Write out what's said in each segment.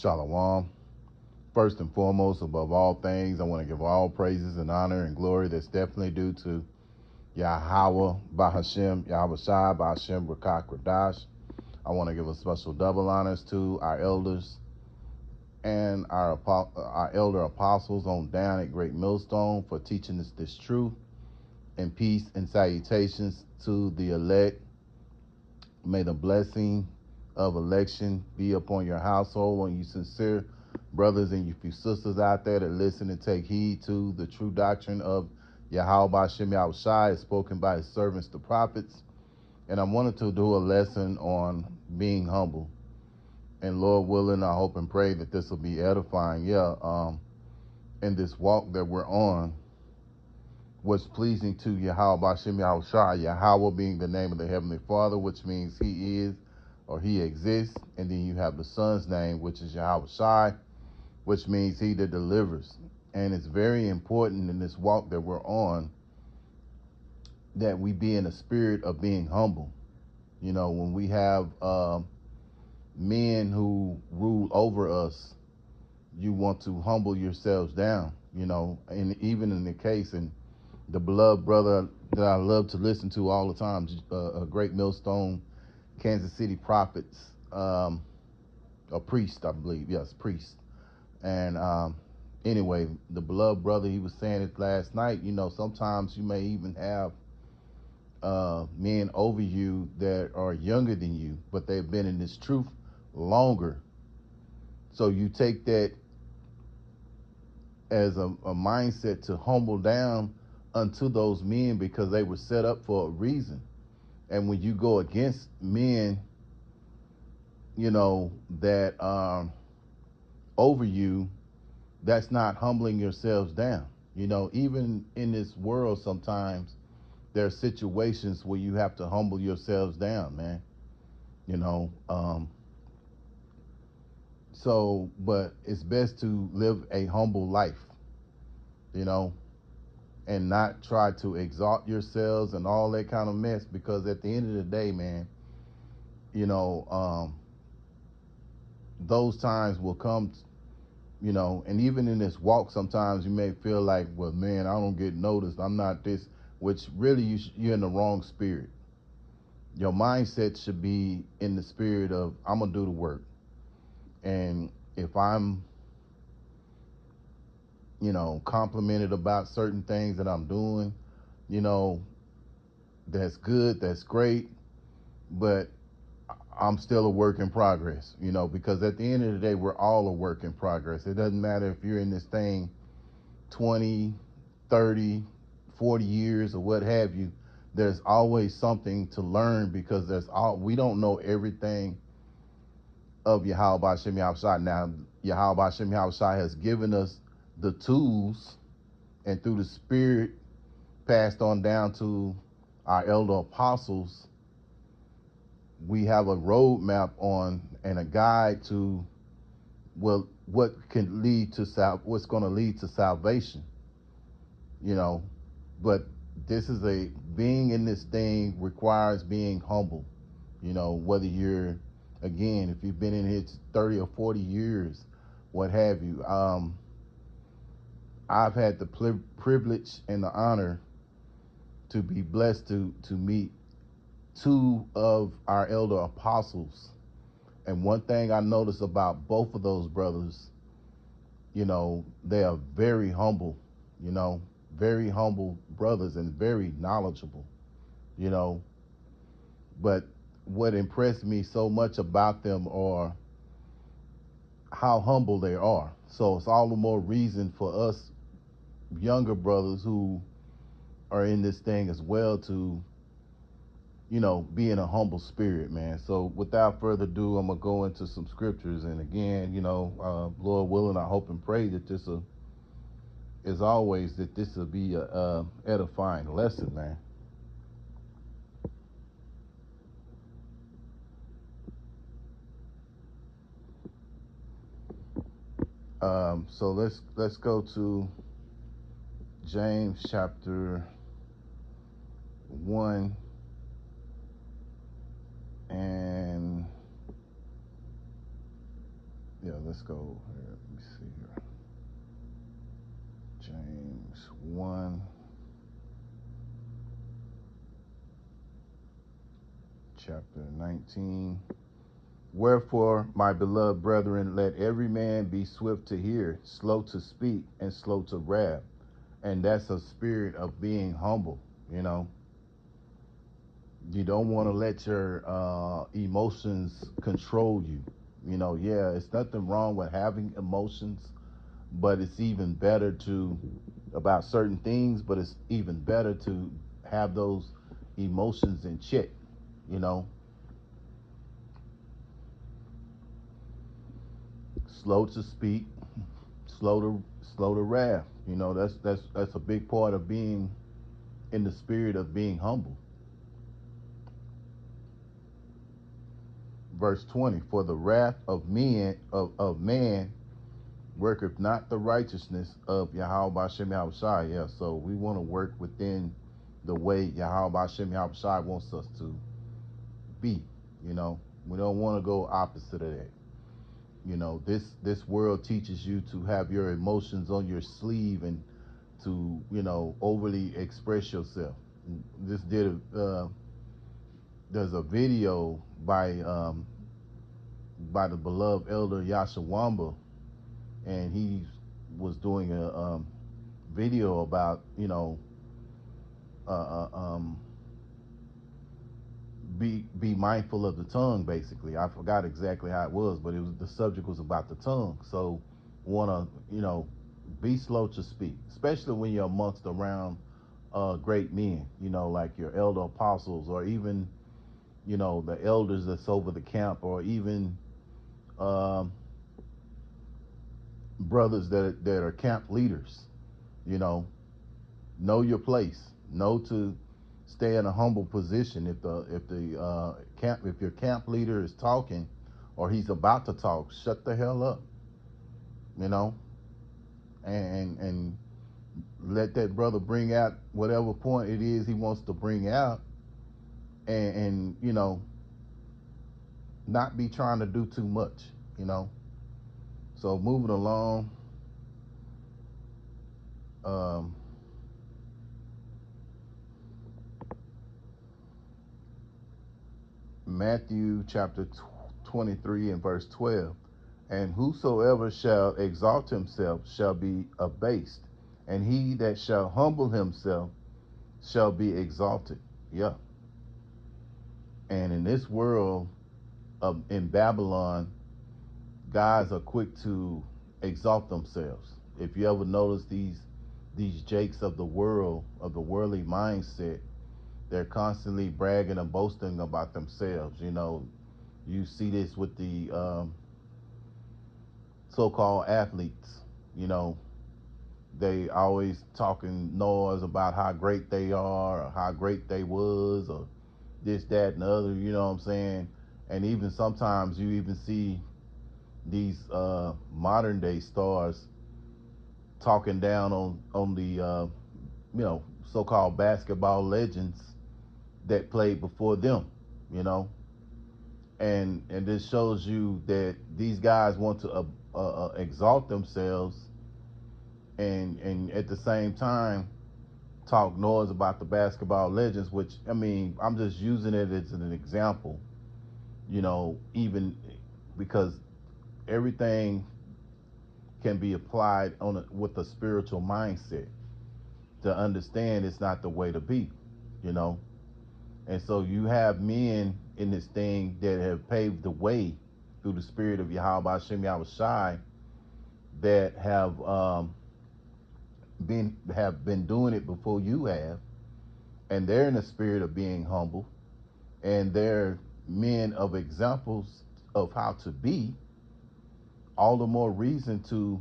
Shalom. First and foremost, above all things, I want to give all praises and honor and glory that's definitely due to Yahweh Bahashem, Yahweh Shai Bahashem Rakak Radash. I want to give a special double honors to our elders and our elder apostles on down at Great Millstone for teaching us this truth, and peace and salutations to the elect. May the blessing of election be upon your household, on you sincere brothers and you few sisters out there that listen and take heed to the true doctrine of Yahweh Hashem Yahushai, spoken by his servants, the prophets. And I wanted to do a lesson on being humble. And Lord willing, I hope and pray that this will be edifying. In this walk that we're on, what's pleasing to Yahweh Hashem Yahushai, Yahweh being the name of the Heavenly Father, which means he is or he exists. And then you have the Son's name, which is Yahweh Shai, which means he that delivers. And it's very important in this walk that we're on that we be in a spirit of being humble. You know, when we have men who rule over us, you want to humble yourselves down, you know, and even in the case, and the beloved brother that I love to listen to all the time, a Great Millstone, Kansas City Prophets, a priest, I believe, yes, priest. And anyway, the beloved brother, he was saying it last night, you know, sometimes you may even have men over you that are younger than you, but they've been in this truth longer. So you take that as a mindset to humble down unto those men because they were set up for a reason. And when you go against men, you know, that over you, that's not humbling yourselves down. You know, even in this world, sometimes there are situations where you have to humble yourselves down, man. You know, but it's best to live a humble life, you know, and not try to exalt yourselves and all that kind of mess, because at the end of the day, man, you know, those times will come, you know, and even in this walk, sometimes you may feel like, well, man, I don't get noticed. I'm not this, which really you're in the wrong spirit. Your mindset should be in the spirit of, I'm going to do the work. And if I'm, you know, complimented about certain things that I'm doing, you know, that's good, that's great, but I'm still a work in progress, you know, because at the end of the day, we're all a work in progress. It doesn't matter if you're in this thing 20, 30, 40 years or what have you. There's always something to learn, because we don't know everything of Yahweh Hashem Yahushai. Now, Yahweh Hashem Yahushai has given us the tools, and through the Spirit passed on down to our elder apostles, we have a roadmap on and a guide to, well, what can lead to what's going to lead to salvation, you know. But being in this thing requires being humble, you know, whether you're, again, if you've been in here 30 or 40 years, what have you. I've had the privilege and the honor to be blessed to meet two of our elder apostles. And one thing I noticed about both of those brothers, you know, they are very humble, you know, very humble brothers and very knowledgeable, you know. But what impressed me so much about them are how humble they are. So it's all the more reason for us younger brothers who are in this thing as well to, you know, be in a humble spirit, man. So without further ado, I'm going to go into some scriptures. And again, you know, Lord willing, I hope and pray that this will, as always, that this will be a edifying lesson, man. So let's go to James chapter 1 and let's go here. Let me see here. James 1, chapter 19. Wherefore, my beloved brethren, let every man be swift to hear, slow to speak, and slow to wrath. And that's a spirit of being humble. You know, you don't want to let your emotions control you. You know, yeah, it's nothing wrong with having emotions, but it's even better to, about certain things, but it's even better to have those emotions in check. You know, slow to speak, slow to wrath. You know, that's a big part of being in the spirit of being humble. Verse 20, for the wrath of man worketh not the righteousness of Yahweh Bashem Yahushai. Yeah, so we want to work within the way Yahweh Bashem Yahushai wants us to be. You know, we don't want to go opposite of that. You know, this world teaches you to have your emotions on your sleeve and to, you know, overly express yourself. This did there's a video by the beloved elder Yashawamba, and he was doing a video about, you know, uh, uh, um, be mindful of the tongue. Basically, I forgot exactly how it was, but the subject was about the tongue. So, want to, you know, be slow to speak, especially when you're amongst around great men. You know, like your elder apostles, or even, you know, the elders that's over the camp, or even um, brothers that are camp leaders. You know your place. Know to stay in a humble position. If the camp if your camp leader is talking, or he's about to talk, shut the hell up. You know, and let that brother bring out whatever point it is he wants to bring out, and you know, not be trying to do too much. You know. So moving along. Um, Matthew chapter 23 and verse 12. And whosoever shall exalt himself shall be abased, and he that shall humble himself shall be exalted. Yeah. And in this world, in Babylon, guys are quick to exalt themselves. If you ever notice these jakes of the world, of the worldly mindset, they're constantly bragging and boasting about themselves. You know, you see this with the so-called athletes. You know, they always talking noise about how great they are, or how great they was, or this, that, and the other. You know what I'm saying? And even sometimes you even see these modern day stars talking down on the you know, so-called basketball legends that played before them. You know, and this shows you that these guys want to exalt themselves, and at the same time talk noise about the basketball legends. Which, I mean, I'm just using it as an example. You know, even because everything can be applied with a spiritual mindset to understand it's not the way to be. You know, and so you have men in this thing that have paved the way through the spirit of Yahweh Shem Yahushai, that have been doing it before you have, and they're in the spirit of being humble, and they're men of examples of how to be. All the more reason to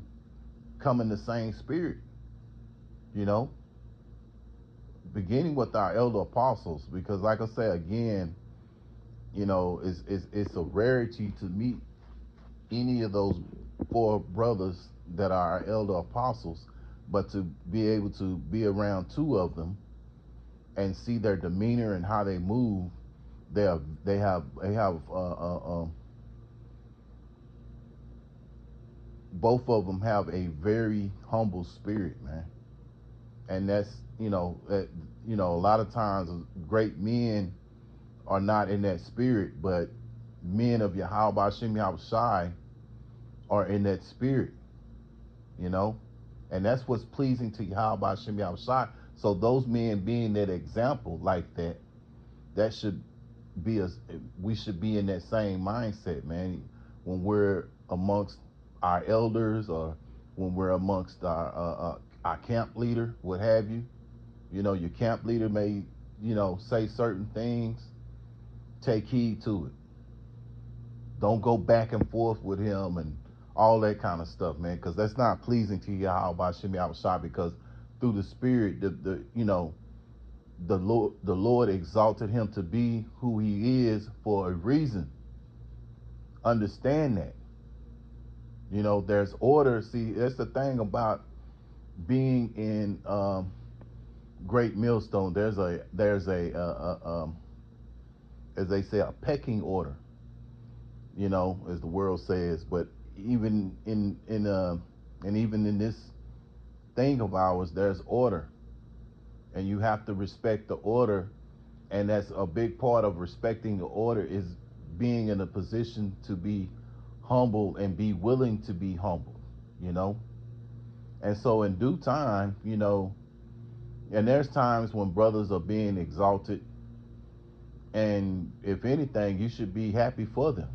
come in the same spirit. You know, beginning with our elder apostles, because like I say again, you know, it's a rarity to meet any of those four brothers that are our elder apostles, but to be able to be around two of them and see their demeanor and how they move, they have both of them have a very humble spirit, man. And that's, a lot of times great men are not in that spirit, but men of Yahweh Shem Shai are in that spirit, you know, and that's what's pleasing to Yahweh Shem Shai. So those men being that example like that, that should be us. We should be in that same mindset, man. When we're amongst our elders, or when we're amongst our camp leader, what have you. Your camp leader may, say certain things. Take heed to it. Don't go back and forth with him and all that kind of stuff, man, because that's not pleasing to Yahweh Shem Shai. Because through the Spirit, the Lord exalted him to be who he is for a reason. Understand that. There's order. See, that's the thing about being in Great Millstone. There's as they say, a pecking order. As the world says. But even and even in this thing of ours, there's order, and you have to respect the order. And that's a big part of respecting the order, is being in a position to be humble and be willing to be humble. You know, and so in due time, and there's times when brothers are being exalted, and if anything, you should be happy for them.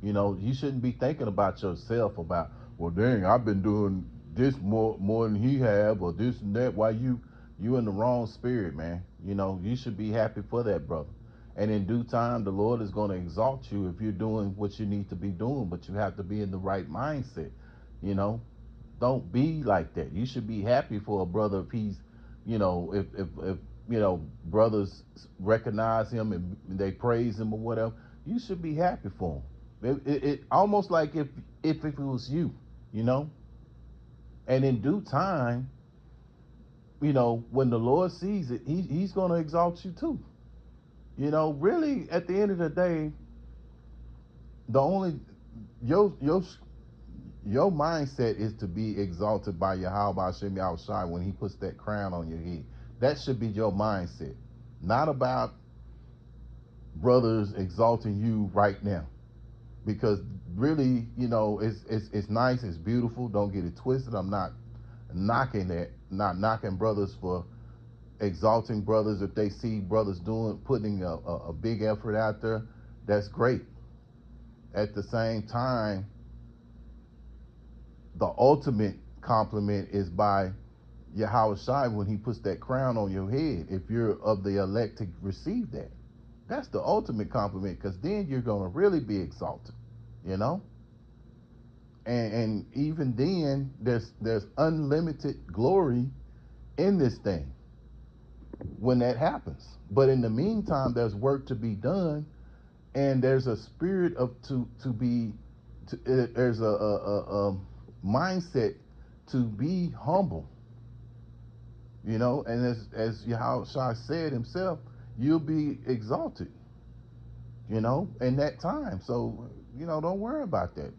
You shouldn't be thinking about yourself, about, well, dang, I've been doing this more than he have, or this and that. Why you in the wrong spirit, man? You should be happy for that brother. And in due time, the Lord is going to exalt you if you're doing what you need to be doing, but you have to be in the right mindset. You know, don't be like that. You should be happy for a brother if he's, if brothers recognize him and they praise him or whatever. You should be happy for him. It almost like if it was you, you know. And in due time, when the Lord sees it, he's going to exalt you too. Really, at the end of the day, the only your mindset is to be exalted by Yahweh Hashem Yahushai when he puts that crown on your head. That should be your mindset. Not about brothers exalting you right now. Because really, it's nice, it's beautiful. Don't get it twisted. I'm not knocking that, not knocking brothers for exalting brothers. If they see brothers putting a big effort out there, that's great. At the same time, the ultimate compliment is by Yahweh Shai when he puts that crown on your head, if you're of the elect to receive that. That's the ultimate compliment, because then you're going to really be exalted, you know? And even then, there's unlimited glory in this thing when that happens. But in the meantime, there's work to be done, and there's a spirit of there's a mindset to be humble, and as Yahweh said himself, you'll be exalted, in that time. So, don't worry about that.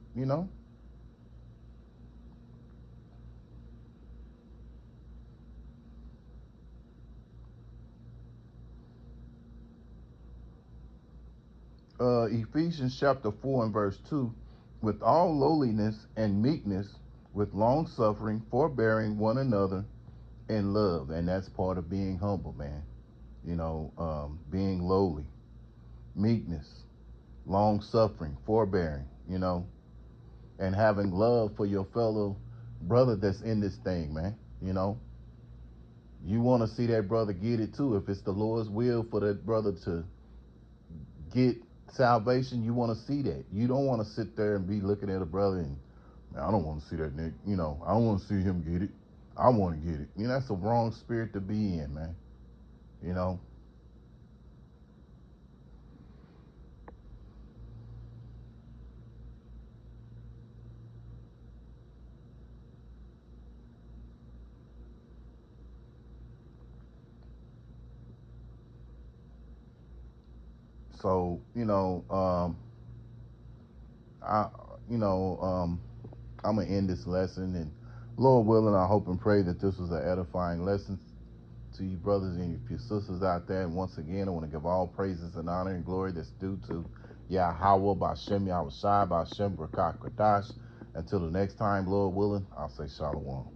Ephesians chapter 4 and verse 2, with all lowliness and meekness, with long suffering, forbearing one another in love. And that's part of being humble, man. Being lowly, meekness, long suffering, forbearing, and having love for your fellow brother that's in this thing, man. You want to see that brother get it too. If it's the Lord's will for that brother to get salvation, you want to see that. You don't want to sit there and be looking at a brother and, man, I don't want to see that Nick. I don't want to see him get it. I want to get it. That's a wrong spirit to be in, man. You know. So, I, you know, I'm going to end this lesson. And Lord willing, I hope and pray that this was an edifying lesson to you brothers and your sisters out there. And once again, I want to give all praises and honor and glory that's due to Yahweh, Bashem, Yahweh Shai, Bashem, Rakak, Radash. Until the next time, Lord willing, I'll say Shalom.